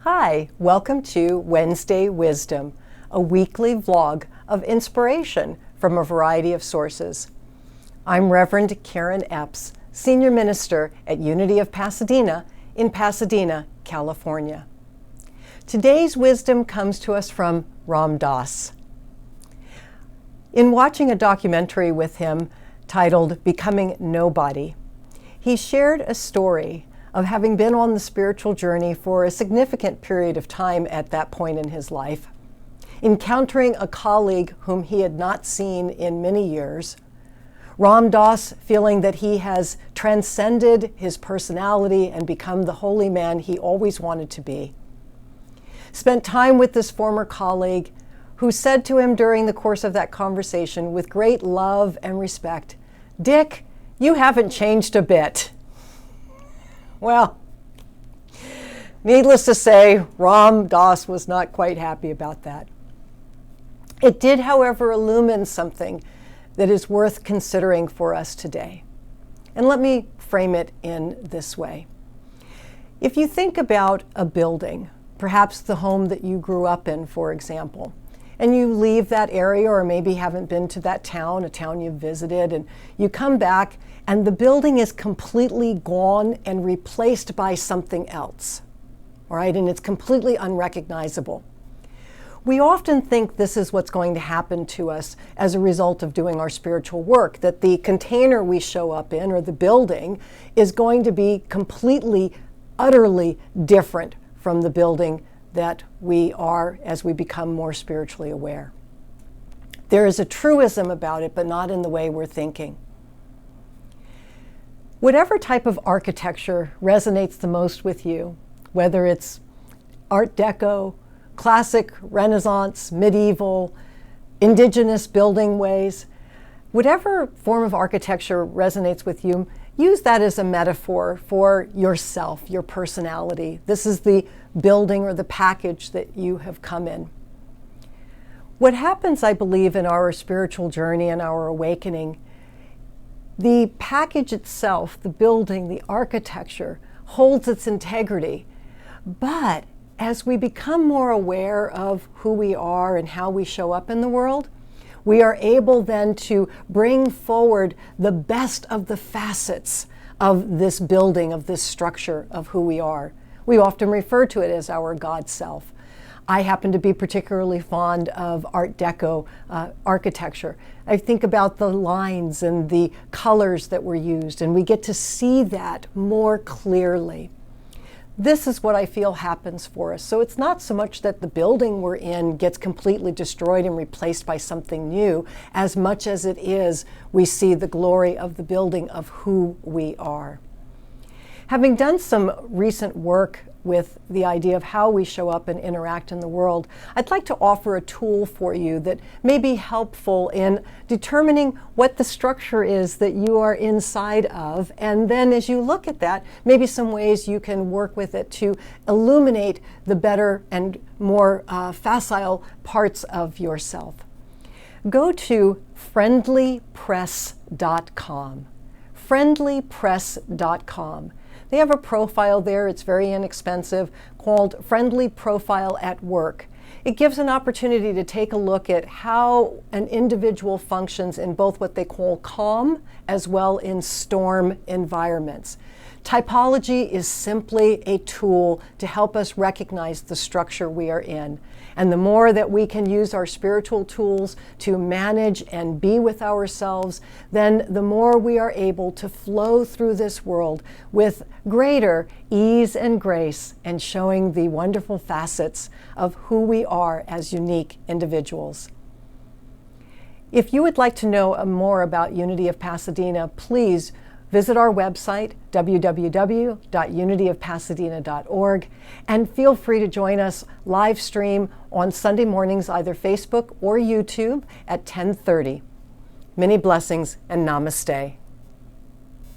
Hi, welcome to Wednesday Wisdom, a weekly vlog of inspiration from a variety of sources. I'm Reverend Karen Epps, Senior Minister at Unity of Pasadena in Pasadena, California. Today's wisdom comes to us from Ram Dass. In watching a documentary with him titled Becoming Nobody, he shared a story of having been on the spiritual journey for a significant period of time at that point in his life, encountering a colleague whom he had not seen in many years, Ram Dass feeling that he has transcended his personality and become the holy man he always wanted to be. Spent time with this former colleague who said to him during the course of that conversation with great love and respect, "Dick, you haven't changed a bit." Well, needless to say, Ram Dass was not quite happy about that. It did, however, illumine something that is worth considering for us today. And let me frame it in this way. If you think about a building, perhaps the home that you grew up in, for example, and you leave that area or maybe haven't been to that town, a town you've visited, and you come back and the building is completely gone and replaced by something else, all right? And it's completely unrecognizable. We often think this is what's going to happen to us as a result of doing our spiritual work, that the container we show up in or the building is going to be completely, utterly different from the building that we are as we become more spiritually aware. There is a truism about it, but not in the way we're thinking. Whatever type of architecture resonates the most with you, whether it's Art Deco, classic, Renaissance, medieval, indigenous building ways, whatever form of architecture resonates with you, use that as a metaphor for yourself, your personality. This is the building or the package that you have come in. What happens, I believe, in our spiritual journey and our awakening, the package itself, the building, the architecture, holds its integrity. But as we become more aware of who we are and how we show up in the world, we are able then to bring forward the best of the facets of this building, of this structure of who we are. We often refer to it as our God self. I happen to be particularly fond of Art Deco architecture. I think about the lines and the colors that were used, and we get to see that more clearly. This is what I feel happens for us. So it's not so much that the building we're in gets completely destroyed and replaced by something new, as much as it is we see the glory of the building of who we are. Having done some recent work with the idea of how we show up and interact in the world, I'd like to offer a tool for you that may be helpful in determining what the structure is that you are inside of, and then as you look at that, maybe some ways you can work with it to illuminate the better and more facile parts of yourself. Go to friendlypress.com. friendlypress.com. They have a profile there, it's very inexpensive, called Friendly Profile at Work. It gives an opportunity to take a look at how an individual functions in both what they call calm as well in storm environments. Typology is simply a tool to help us recognize the structure we are in. And the more that we can use our spiritual tools to manage and be with ourselves, then the more we are able to flow through this world with greater ease and grace and showing the wonderful facets of who we are as unique individuals. If you would like to know more about Unity of Pasadena, please visit our website, www.unityofpasadena.org, and feel free to join us live stream on Sunday mornings, either Facebook or YouTube at 10:30. Many blessings and namaste.